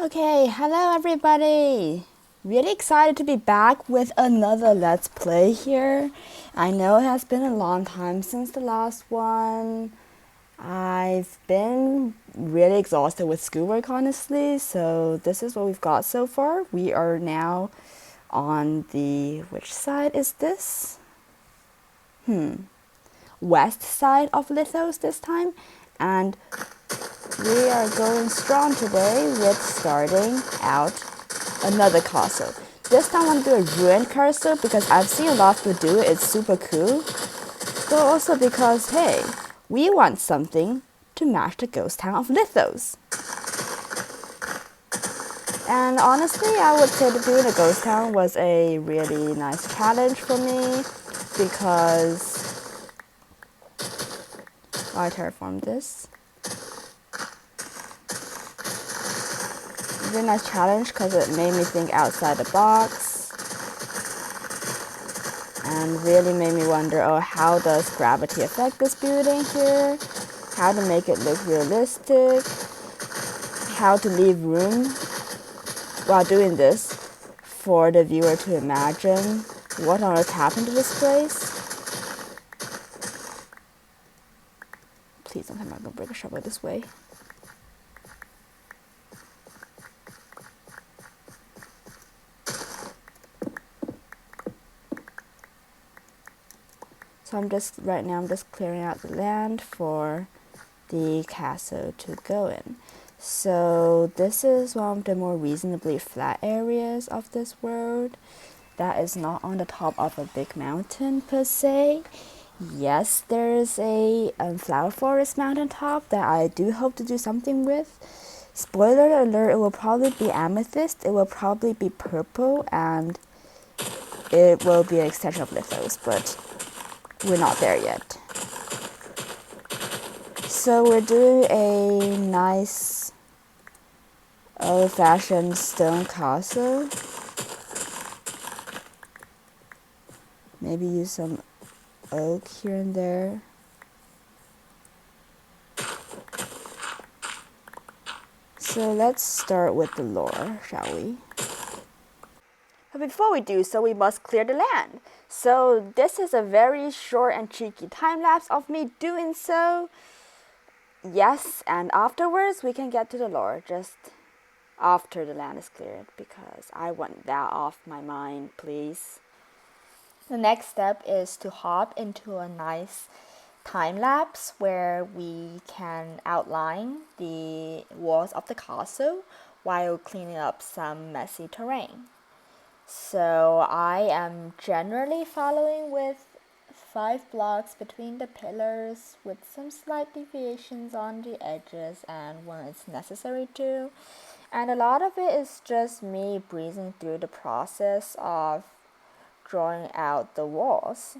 Okay, hello everybody! Really excited to be back with another Let's Play here. I know it has been a long time since the last one. I've been really exhausted with schoolwork, honestly, so this is what we've got so far. We are now on the... which side is this? West side of Lithos this time, and we are going strong today with starting out another castle. This time I'm going to do a ruined castle because I've seen a lot of people do it. It's super cool. But also because, hey, we want something to match the ghost town of Lithos. And honestly, I would say that doing a ghost town was a really nice challenge for me because I terraformed this. Really nice challenge because it made me think outside the box and really made me wonder, oh, how does gravity affect this building here? How to make it look realistic? How to leave room while doing this for the viewer to imagine what on earth happened to this place? Please don't tell me I'm gonna break a shovel this way. So I'm just clearing out the land for the castle to go in. So this is one of the more reasonably flat areas of this world that is not on the top of a big mountain per se. Yes, there's a flower forest mountaintop that I do hope to do something with. Spoiler alert, it will probably be amethyst, it will probably be purple, and it will be an extension of Lithos, but we're not there yet. So we're doing a nice old-fashioned stone castle. Maybe use some oak here and there. So let's start with the lore, shall we? But before we do so, we must clear the land. So this is a very short and cheeky time-lapse of me doing so. Yes, and afterwards we can get to the lore, just after the land is cleared, because I want that off my mind, please. The next step is to hop into a nice time-lapse where we can outline the walls of the castle while cleaning up some messy terrain. So I am generally following with 5 blocks between the pillars with some slight deviations on the edges and when it's necessary to. And a lot of it is just me breezing through the process of drawing out the walls.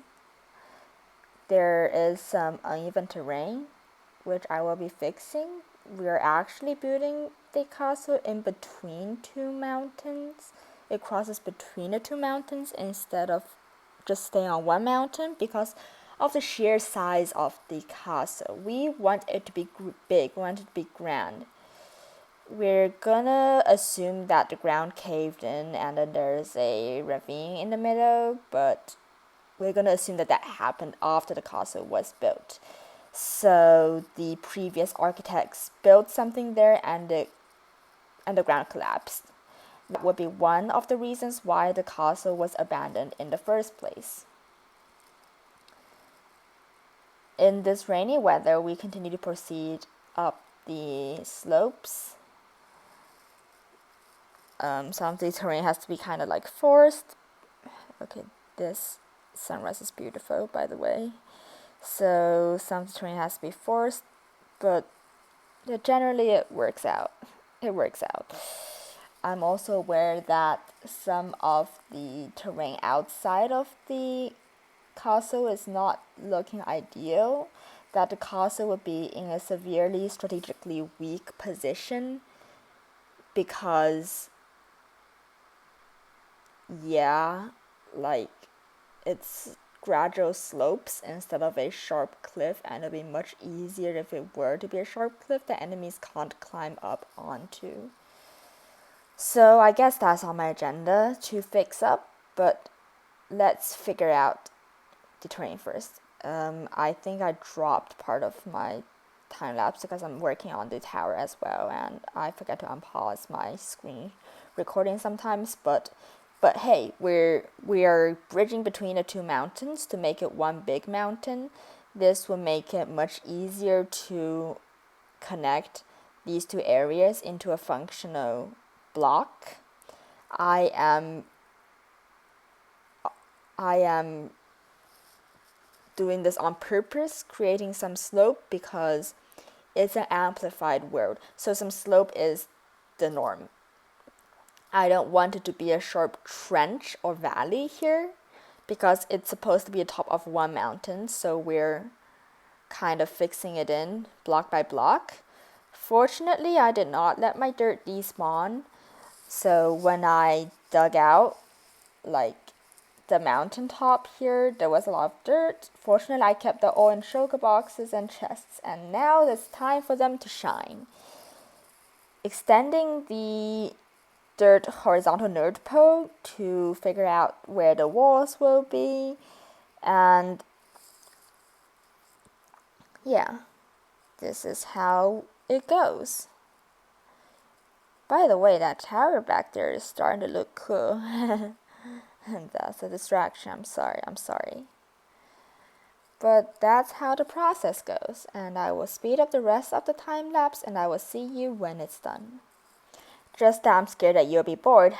There is some uneven terrain, which I will be fixing. We're actually building the castle in between 2 mountains. It crosses between the 2 mountains instead of just staying on 1 mountain because of the sheer size of the castle. We want it to be big, we want it to be grand. We're gonna assume that the ground caved in and then there's a ravine in the middle, but we're gonna assume that that happened after the castle was built. So the previous architects built something there and the ground collapsed. That would be one of the reasons why the castle was abandoned in the first place. In this rainy weather, we continue to proceed up the slopes. Some of the terrain has to be kind of like forced. Okay, this sunrise is beautiful, by the way. So some of the terrain has to be forced, but generally it works out. It works out. I'm also aware that some of the terrain outside of the castle is not looking ideal, that the castle would be in a severely strategically weak position because, yeah, like it's gradual slopes instead of a sharp cliff, and it'd be much easier if it were to be a sharp cliff that enemies can't climb up onto. So I guess that's on my agenda to fix up, but let's figure out the terrain first. I think I dropped part of my time lapse because I'm working on the tower as well, and I forget to unpause my screen recording sometimes. But hey, we are bridging between the two mountains to make it one big mountain. This will make it much easier to connect these two areas into a functional block. I am doing this on purpose, creating some slope because it's an amplified world. So some slope is the norm. I don't want it to be a sharp trench or valley here because it's supposed to be a top of one mountain. So we're kind of fixing it in block by block. Fortunately, I did not let my dirt despawn. So when I dug out like the mountaintop here, there was a lot of dirt. Fortunately, I kept the ore in shulker boxes and chests, and now it's time for them to shine. Extending the dirt horizontal node pole to figure out where the walls will be, and yeah, this is how it goes. By the way, that tower back there is starting to look cool. And that's a distraction. I'm sorry. But that's how the process goes, and I will speed up the rest of the time lapse, and I will see you when it's done. Just that I'm scared that you'll be bored,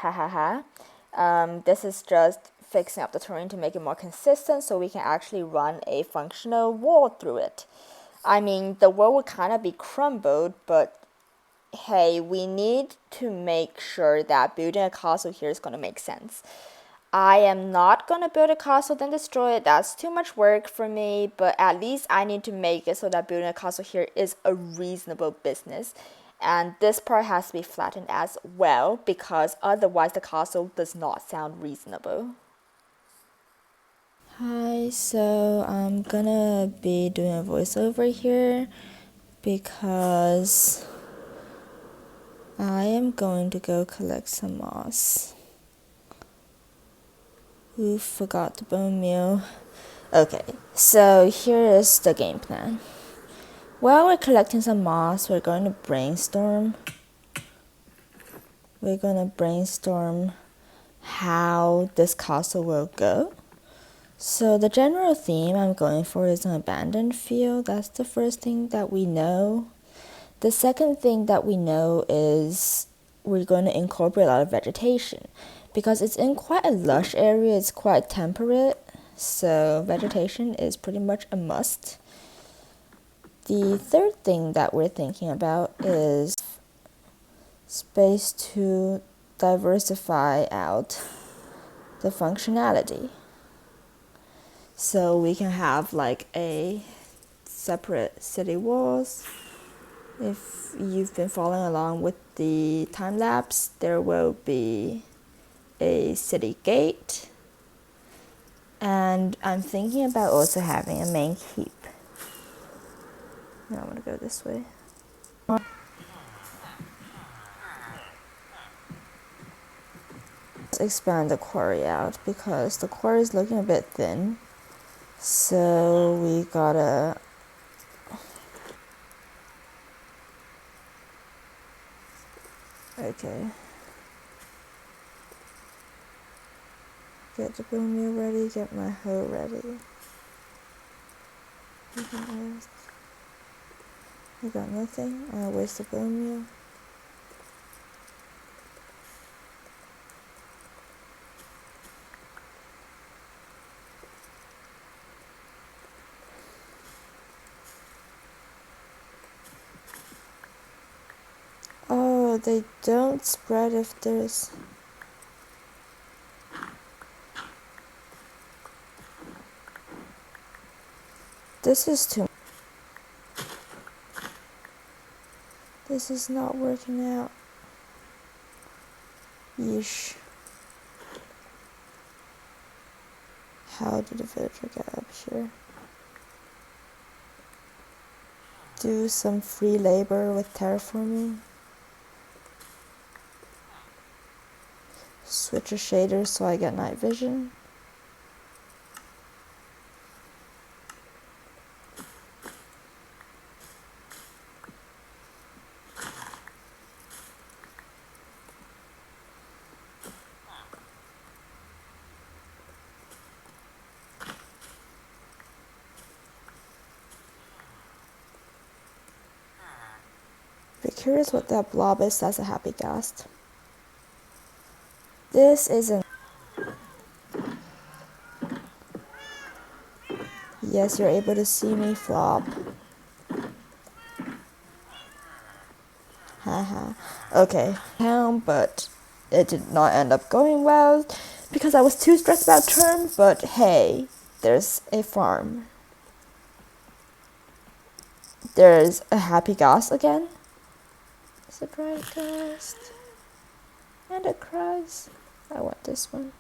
This is just fixing up the terrain to make it more consistent so we can actually run a functional wall through it. I mean, the wall would kind of be crumbled, but hey, we need to make sure that building a castle here is going to make sense. I am not going to build a castle then destroy it. That's too much work for me, but at least I need to make it so that building a castle here is a reasonable business. And this part has to be flattened as well because otherwise the castle does not sound reasonable. Hi, so I'm gonna be doing a voiceover here because I am going to go collect some moss. Who forgot the bone meal? Okay, so here is the game plan. While we're collecting some moss, we're going to brainstorm. We're going to brainstorm how this castle will go. So the general theme I'm going for is an abandoned field. That's the first thing that we know. The second thing that we know is we're going to incorporate a lot of vegetation because it's in quite a lush area. It's quite temperate, so vegetation is pretty much a must. The third thing that we're thinking about is space to diversify out the functionality. So we can have like a separate city walls. If you've been following along with the time lapse, there will be a city gate. And I'm thinking about also having a main keep. Now I'm gonna go this way. Let's expand the quarry out because the quarry is looking a bit thin. So we gotta get the bone meal ready, get my hoe ready. I got nothing. I'll waste the bone meal. Oh, they don't spread if there's... This is too... This is not working out. Yeesh. How did the villager get up here? Do some free labor with terraforming. switch a shader so I get night vision. Be curious what that blob is. That's a happy ghast. This isn't. Yes, you're able to see me flop. Haha. Okay. But it did not end up going well because I was too stressed about turn. But hey, there's a farm. There's a happy ghast again. It's a dry ghast. And it cries. I want this one.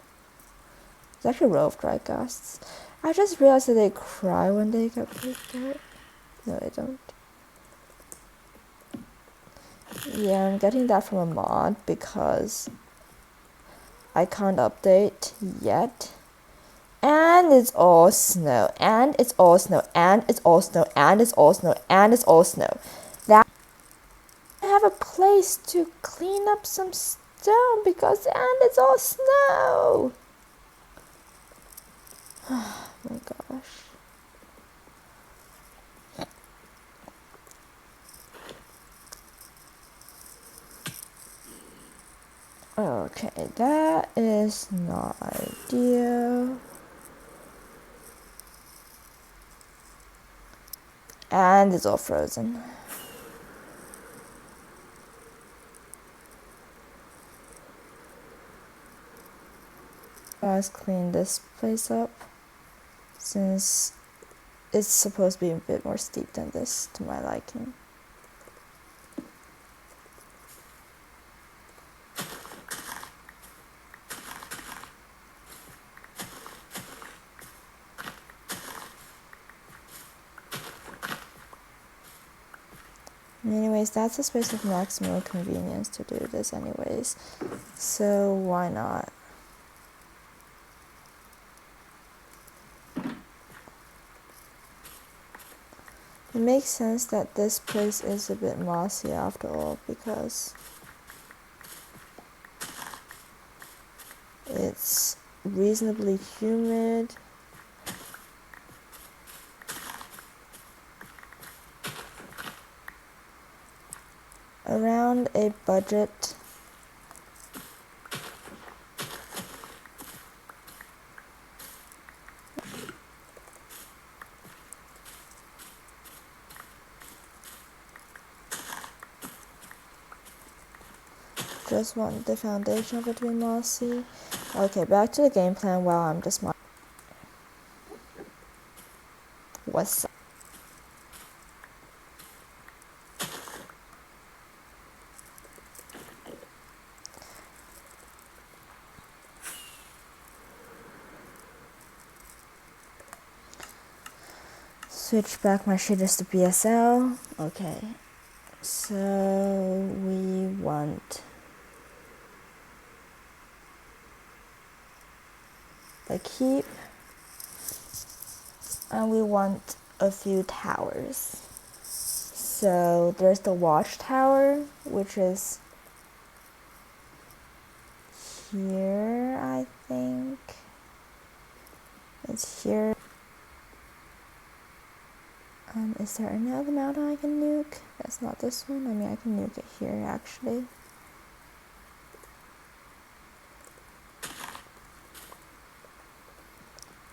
There's actually a row of dry ghasts. I just realized that they cry when they get picked up. No, they don't. Yeah, I'm getting that from a mod because I can't update yet. And it's all snow. And it's all snow. And it's all snow. And it's all snow. And it's all snow. That I have a place to clean up some stone because and it's all snow. Oh my gosh. Okay, that is not ideal. And it's all frozen. Let's clean this place up since it's supposed to be a bit more steep than this to my liking. Anyways, that's a space of maximum convenience to do this anyways, so why not? It makes sense that this place is a bit mossy after all because it's reasonably humid. Around a budget just want the foundation of it to be mossy. Okay, back to the game plan. Wow, I'm just what's up? Switch back my shaders to BSL. Okay, so we want a keep and we want a few towers. So there's the watchtower, which is here, I think. It's here. Is there any other mountain I can nuke? That's not this one. I mean, I can nuke it here, actually.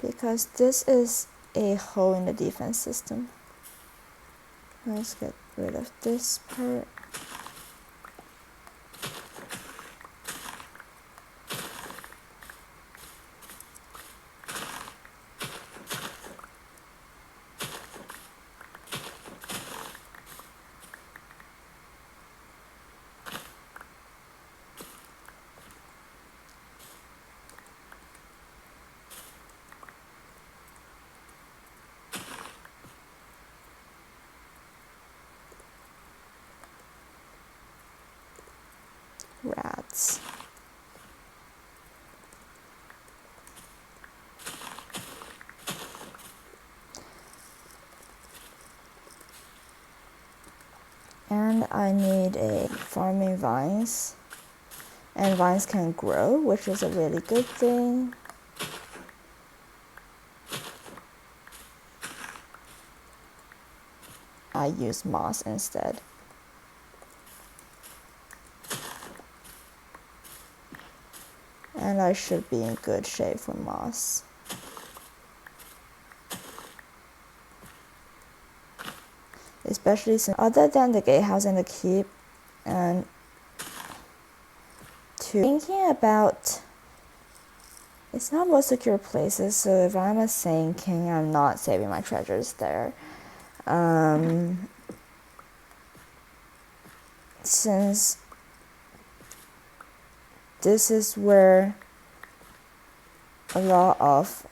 Because this is a hole in the defense system. Let's get rid of this part. Rats. And I need a farming vines. And vines can grow, which is a really good thing. I use moss instead. And I should be in good shape for moss. Especially since other than the gatehouse and the keep, and thinking about, it's not most secure places, so if I'm a Sand King, I'm not saving my treasures there. Since this is where a lot of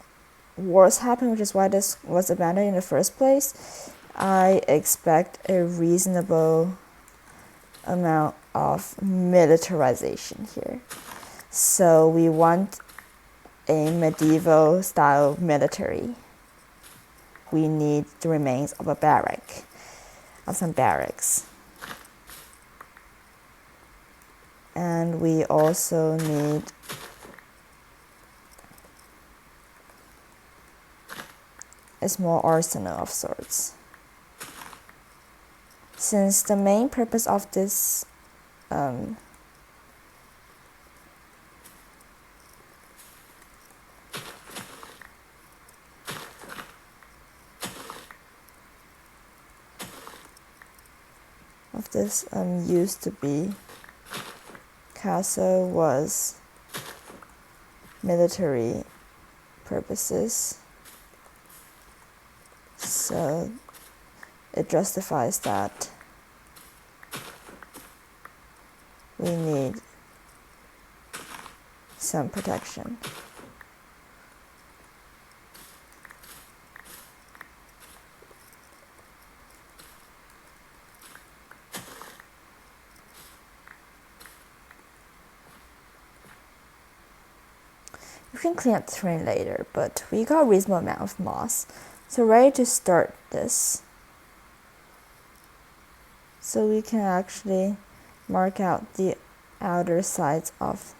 wars happen, which is why this was abandoned in the first place, I expect a reasonable amount of militarization here. So we want a medieval style military. We need the remains of a barrack, of some barracks. And we also need a small arsenal of sorts. Since the main purpose of this used to be castle was military purposes, so it justifies that we need some protection. We can clean up the terrain later, but we got a reasonable amount of moss, so ready to start this. So we can actually mark out the outer sides of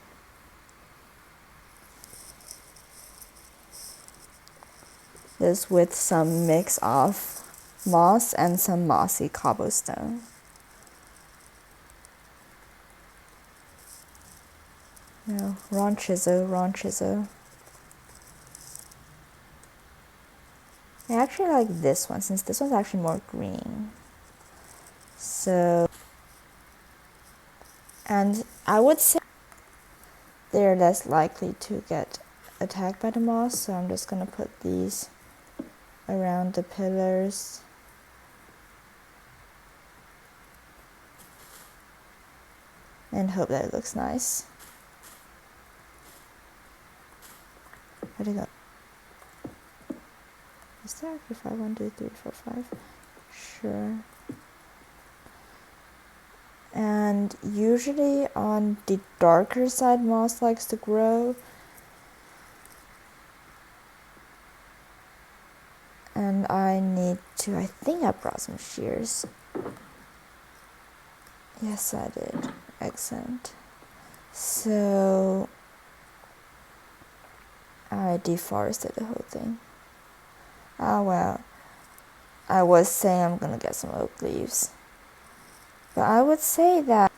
this with some mix of moss and some mossy cobblestone. No, wrong chisel, wrong chisel. I actually like this one, since this one's actually more green. So, and I would say they're less likely to get attacked by the moss, so I'm just gonna put these around the pillars. And hope that it looks nice. Where'd it go? Is there actually 5? 1, 2, 3, 4, 5? Sure. And usually on the darker side, moss likes to grow. And I think I brought some shears. Yes, I did. Excellent. So I deforested the whole thing. Ah, well, I was saying I'm gonna get some oak leaves. But I would say that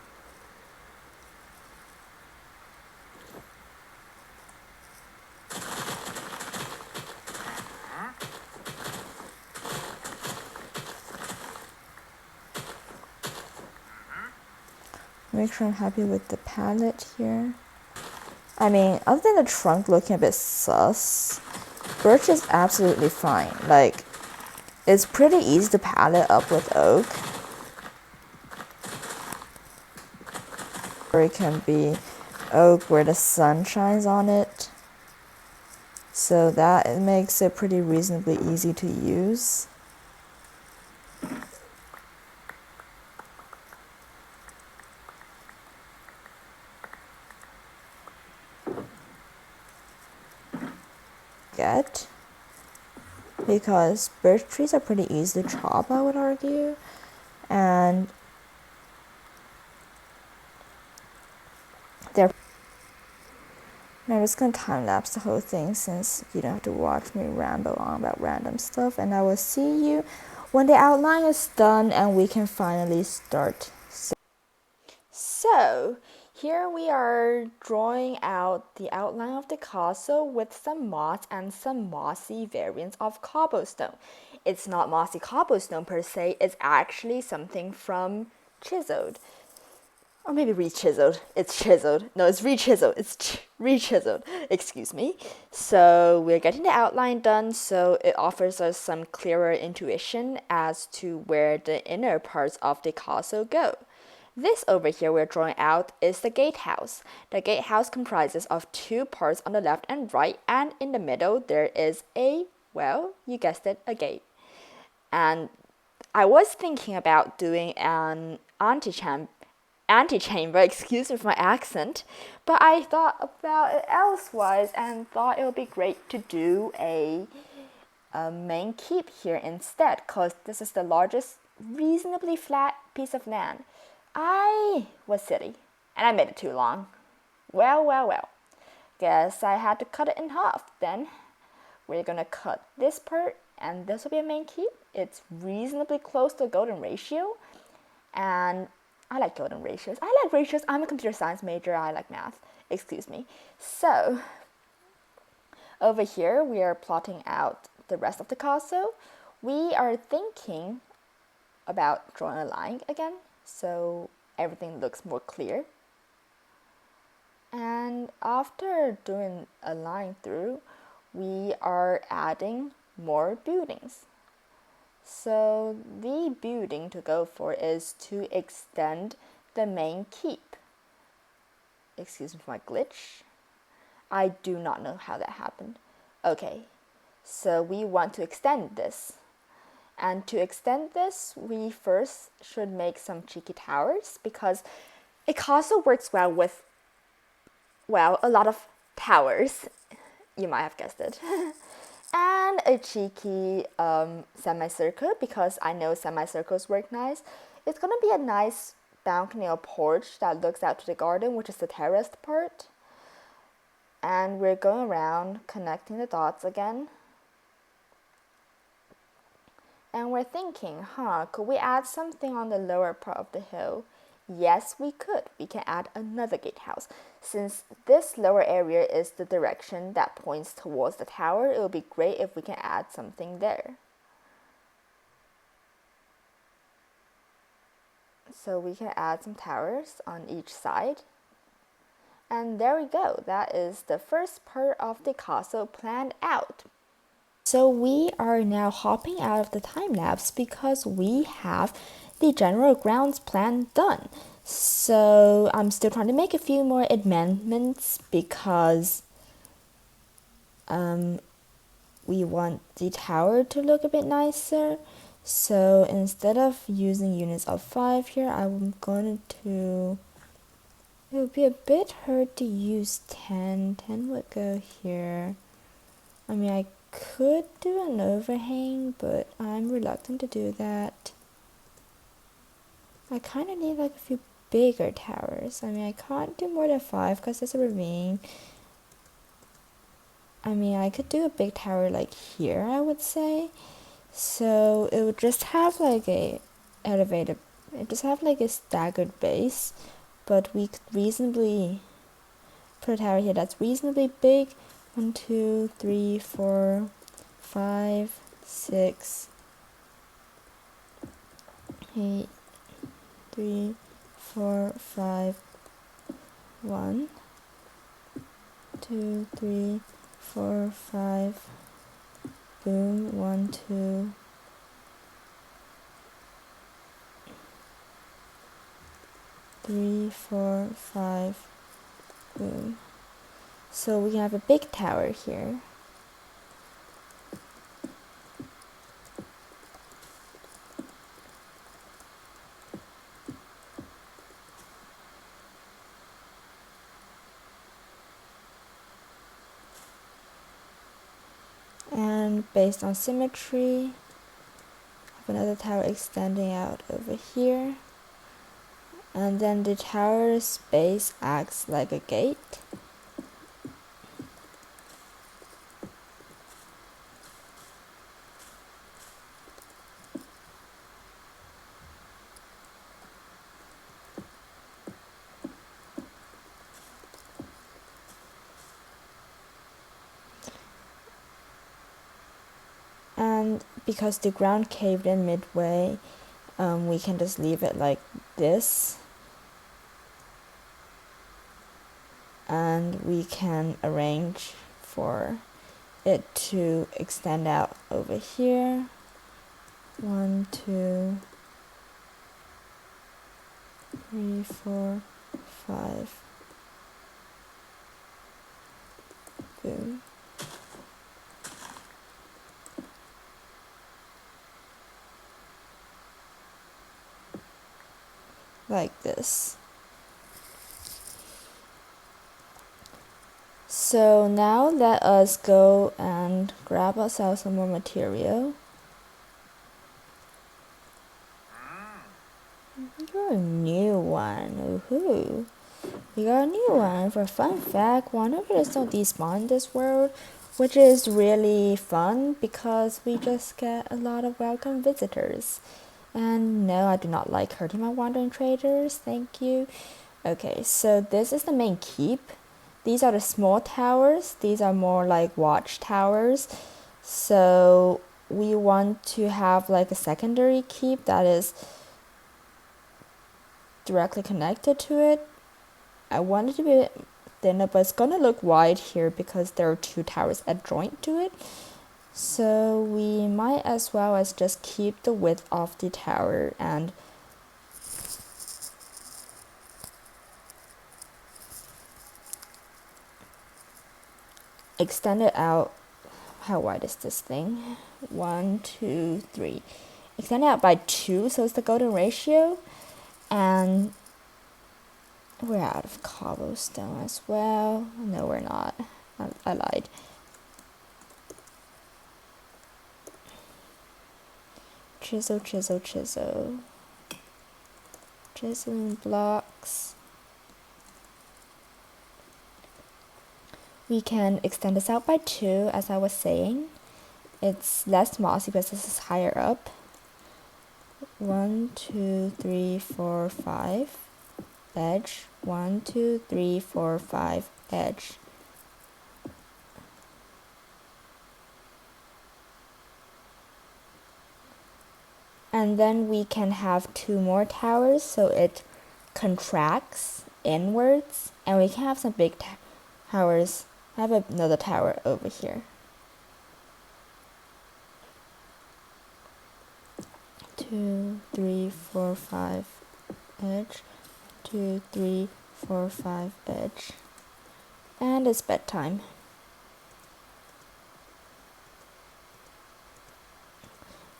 make sure I'm happy with the palette here. I mean, other than the trunk looking a bit sus, birch is absolutely fine. Like, it's pretty easy to palette up with oak. Or it can be oak where the sun shines on it. So that it makes it pretty reasonably easy to use. Because birch trees are pretty easy to chop, I would argue, and I'm just gonna time lapse the whole thing since you don't have to watch me ramble on about random stuff, and I will see you when the outline is done and we can finally start. So here we are drawing out the outline of the castle with some moss and some mossy variants of cobblestone. It's not mossy cobblestone per se, it's actually something from chiseled. Or maybe re-chiseled. It's chiseled. No, it's re-chiseled. It's re-chiseled. Excuse me. So we're getting the outline done, so it offers us some clearer intuition as to where the inner parts of the castle go. This over here we're drawing out is the gatehouse. The gatehouse comprises of two parts on the left and right, and in the middle there is a, well, you guessed it, a gate. And I was thinking about doing an antechamber, excuse me for my accent, but I thought about it elsewise and thought it would be great to do a main keep here instead, because this is the largest reasonably flat piece of land. I was silly, and I made it too long. Well. Guess I had to cut it in half then. We're gonna cut this part, and this will be a main keep. It's reasonably close to a golden ratio, and I like golden ratios. I like ratios. I'm a computer science major. I like math. Excuse me. So, over here, we are plotting out the rest of the castle. We are thinking about drawing a line again, so everything looks more clear. And after doing a line through, we are adding more buildings. So the building to go for is to extend the main keep. Excuse me for my glitch. I do not know how that happened. Okay, so we want to extend this. And to extend this, we first should make some cheeky towers, because a castle works well with, well, a lot of towers. You might have guessed it. And a cheeky semicircle, because I know semicircles work nice. It's gonna be a nice balcony or porch that looks out to the garden, which is the terraced part. And we're going around connecting the dots again. And we're thinking, could we add something on the lower part of the hill? Yes, we could. We can add another gatehouse. Since this lower area is the direction that points towards the tower, it would be great if we can add something there. So we can add some towers on each side. And there we go. That is the first part of the castle planned out. So we are now hopping out of the time lapse because we have the general grounds plan done. So I'm still trying to make a few more amendments because we want the tower to look a bit nicer. So instead of using units of 5 here, I'm going to, it would be a bit hard to use 10. 10 would go here. I mean, I could do an overhang, but I'm reluctant to do that. I kind of need like a few bigger towers. I mean, I can't do more than 5 because there's a ravine. I mean, I could do a big tower like here, I would say. So it would just have like a elevated, it just have like a staggered base, but we could reasonably put a tower here that's reasonably big. 1, 2, 3, 4, 5, 6, 8, 3, 4, 5, 1, 2, 3, 4, 5, boom, 1, 2, 3, 4, 5, boom. So we have a big tower here. And based on symmetry, have another tower extending out over here. And then the tower's base acts like a gate. and because the ground caved in midway, we can just leave it like this, and we can arrange for it to extend out over here. 1, 2, 3, 4, 5. Boom. Like this. So now let us go and grab ourselves some more material. We got a new one. Woohoo! We got a new one. For a fun fact, wanderers don't despawn in this world, which is really fun because we just get a lot of welcome visitors. And no, I do not like hurting my wandering traders. Thank you. Okay, so this is the main keep. These are the small towers. These are more like watchtowers. So we want to have like a secondary keep that is directly connected to it. I want it to be thinner, but it's gonna look wide here because there are 2 towers adjoint to it. So we might as well as just keep the width of the tower and extend it out. How wide is this thing? 1, 2, 3. Extend it out by 2, so it's the golden ratio. And we're out of cobblestone as well. No, we're not. I lied. Chisel, chisel, chisel. Chiseling blocks. We can extend this out by 2, as I was saying. It's less mossy because this is higher up. 1, 2, 3, 4, 5. Edge. 1, 2, 3, 4, 5. Edge. And then we can have 2 more towers, so it contracts inwards, and we can have some big towers. I have another tower over here. 2, 3, 4, 5 edge. 2, 3, 4, 5 edge. And it's bedtime.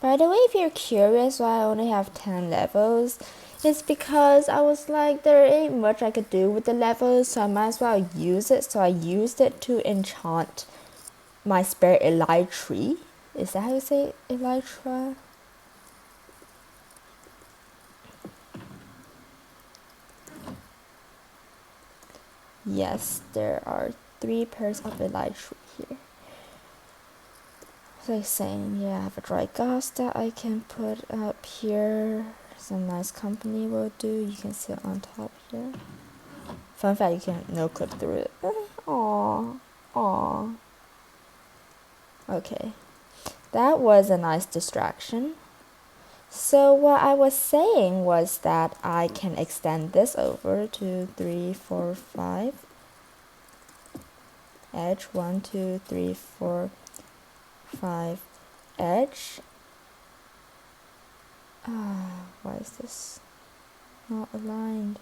By the way, if you're curious why I only have 10 levels, it's because I was like, there ain't much I could do with the levels, so I might as well use it. So I used it to enchant my spare elytra. Is that how you say elytra? Yes, there are 3 pairs of elytra here. So like saying, yeah, I have a dry gas that I can put up here. Some nice company will do. You can sit on top here. Fun fact, you can no clip through it. Aww. Aww. Okay. That was a nice distraction. So what I was saying was that I can extend this over to 3, 4, 5. Edge. 1, 2, 3, 4, 5 edge. Why is this not aligned?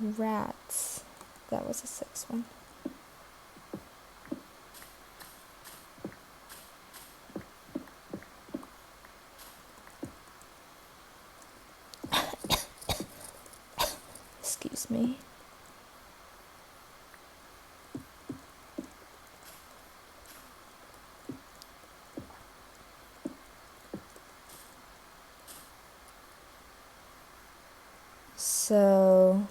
Rats. That was a 6th one. Excuse me. So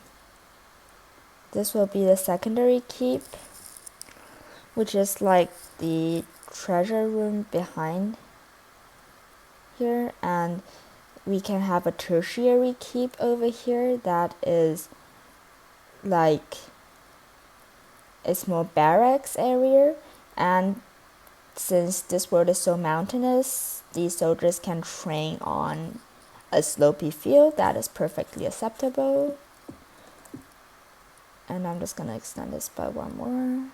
this will be the secondary keep, which is like the treasure room behind here, and we can have a tertiary keep over here that is like a small barracks area, and Since this world is so mountainous, these soldiers can train on a slopey field. That is perfectly acceptable. And I'm just gonna extend this by one more.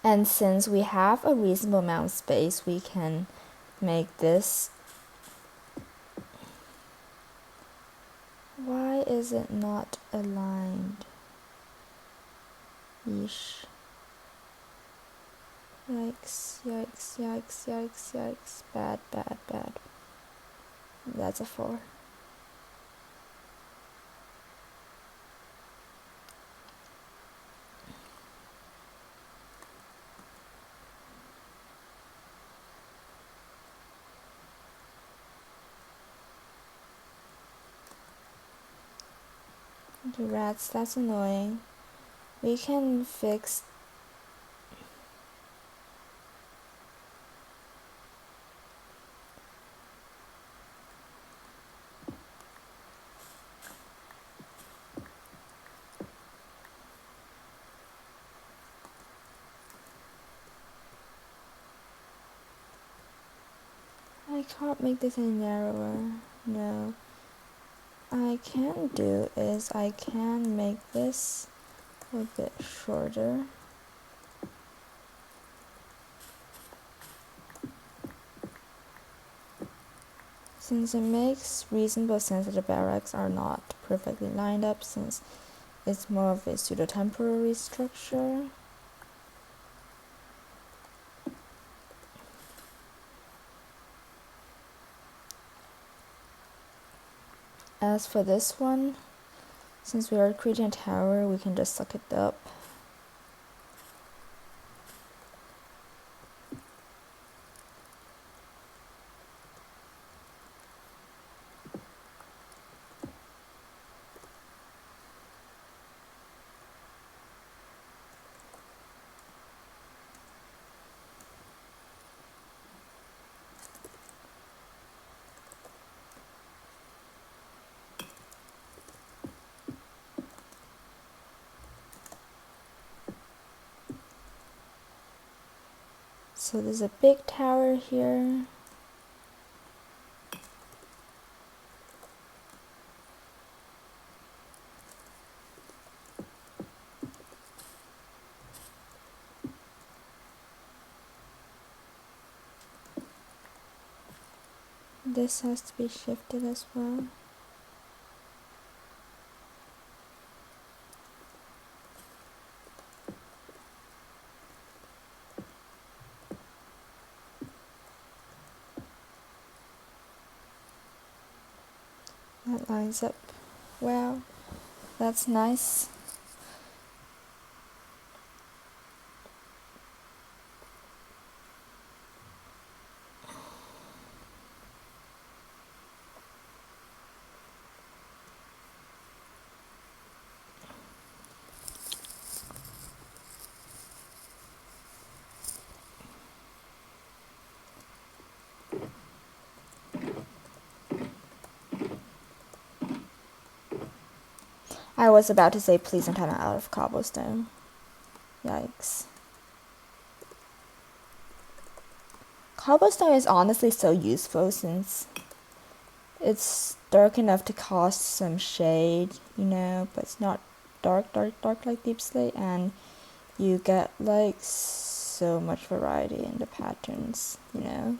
And since we have a reasonable amount of space, we can make this. Why is it not aligned? Yeesh. Yikes, yikes, yikes, yikes, yikes. Bad, bad, bad. That's a 4. The rats, that's annoying. We can fix. I can't make this any narrower. No. I can do is I can make this a bit shorter. Since it makes reasonable sense that the barracks are not perfectly lined up, since it's more of a pseudo-temporary structure. As for this one, since we are creating a tower, we can just suck it up. So there's a big tower here. This has to be shifted as well. That lines up well. That's nice. I was about to say, please don't have it out of cobblestone. Yikes. Cobblestone is honestly so useful since it's dark enough to cast some shade, you know, but it's not dark like deep slate, and you get like so much variety in the patterns, you know.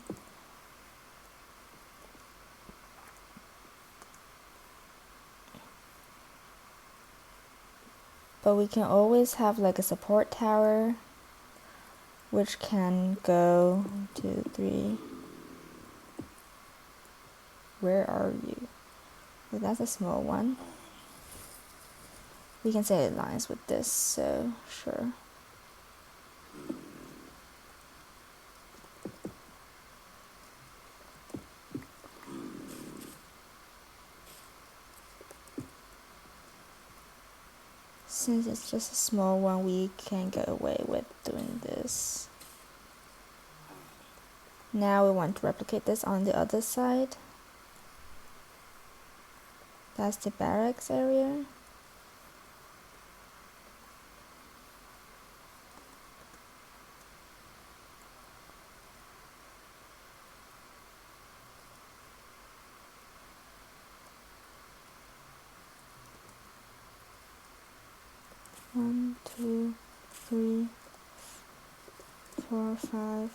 But we can always have like a support tower, which can go 1, 2, 3. Where are you? Well, that's a small one. We can say it aligns with this, so sure. since it's just a small one, we can get away with doing this. Now we want to replicate this on the other side. That's the barracks area. One, two, three, 4, 5.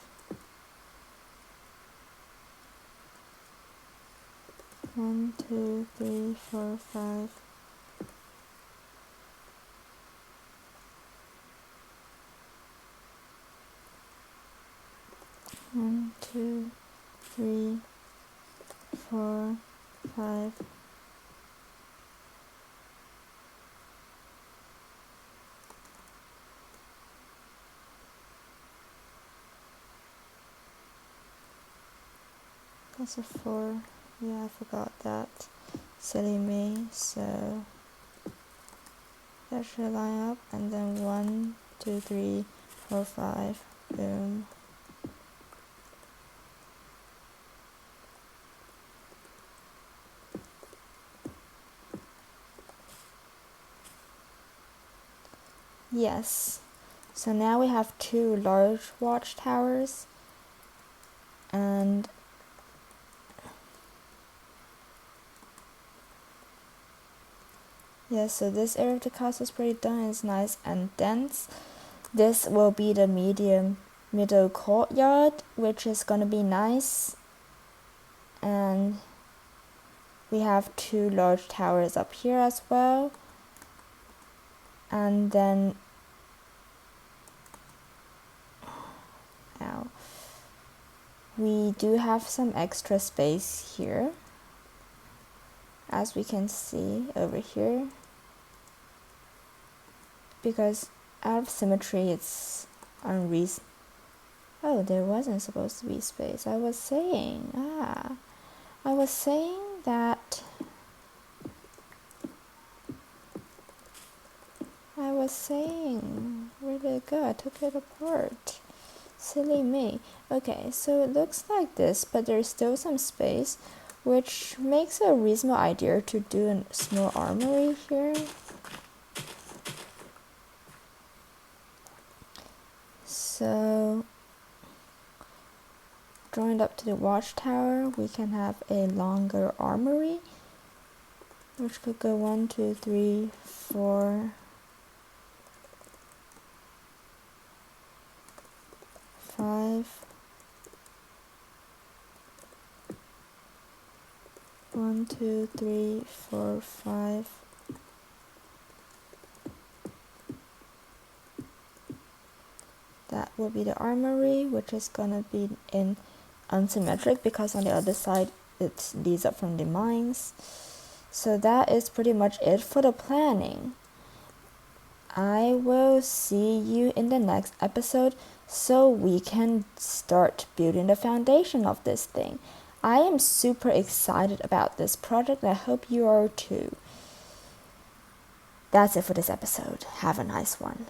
1, 2, 3, 4, 5. 1, 2, 3, 4, 5. That's a 4. Yeah, I forgot that. Silly me. So that should line up, and then 1, 2, 3, 4, 5. Boom. Yes. So now we have 2 large watchtowers, and yeah, so this area of the castle is pretty done. It's nice and dense. This will be the middle courtyard, which is gonna be nice. And we have 2 large towers up here as well. And then we do have some extra space here, as we can see over here, because out of symmetry it's unreasonable. Oh, there wasn't supposed to be space. I was saying that where did it go? I took it apart. Silly me. Okay, so it looks like this, but there's still some space, which makes it a reasonable idea to do a small armory here. So, joined up to the watchtower, we can have a longer armory, which could go 1, 2, 3, 4, 5. 1, 2, 3, 4, 5. That will be the armory, which is gonna be in unsymmetric because on the other side it leads up from the mines. So that is pretty much it for the planning. I will see you in the next episode so we can start building the foundation of this thing. I am super excited about this project, and I hope you are too. That's it for this episode. Have a nice one.